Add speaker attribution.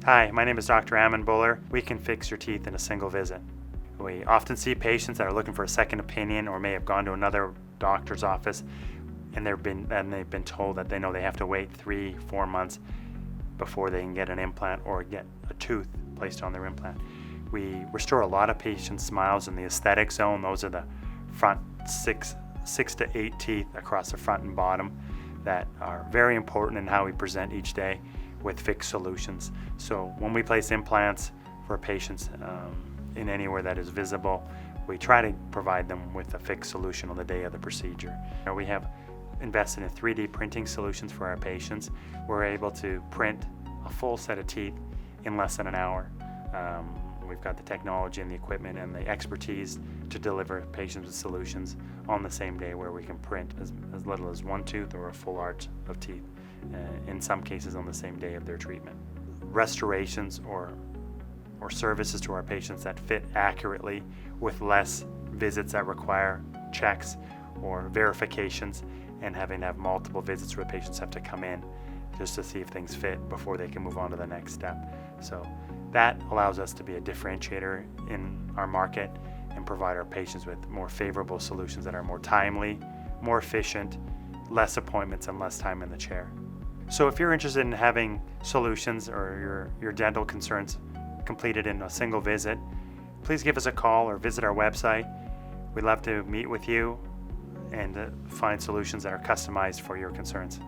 Speaker 1: Hi, my name is Dr. Aman Bhullar. We can fix your teeth in a single visit. We often see patients that are looking for a second opinion or may have gone to another doctor's office and they've been told that they know they have to wait 3-4 months before they can get an implant or get a tooth placed on their implant. We restore a lot of patients' smiles in the aesthetic zone. Those are the front six to 8 teeth across the front and bottom that are very important in how we present each day with fixed solutions. So when we place implants for patients in anywhere that is visible, we try to provide them with a fixed solution on the day of the procedure. We have invested in 3D printing solutions for our patients. We're able to print a full set of teeth in less than an hour. We've got the technology and the equipment and the expertise to deliver patients with solutions on the same day, where we can print as little as one tooth or a full arch of teeth, in some cases on the same day of their treatment. Restorations or services to our patients that fit accurately with less visits that require checks or verifications and having to have multiple visits where patients have to come in just to see if things fit before they can move on to the next step. So that allows us to be a differentiator in our market and provide our patients with more favorable solutions that are more timely, more efficient, less appointments, and less time in the chair. So if you're interested in having solutions or your dental concerns completed in a single visit, please give us a call or visit our website. We'd love to meet with you and find solutions that are customized for your concerns.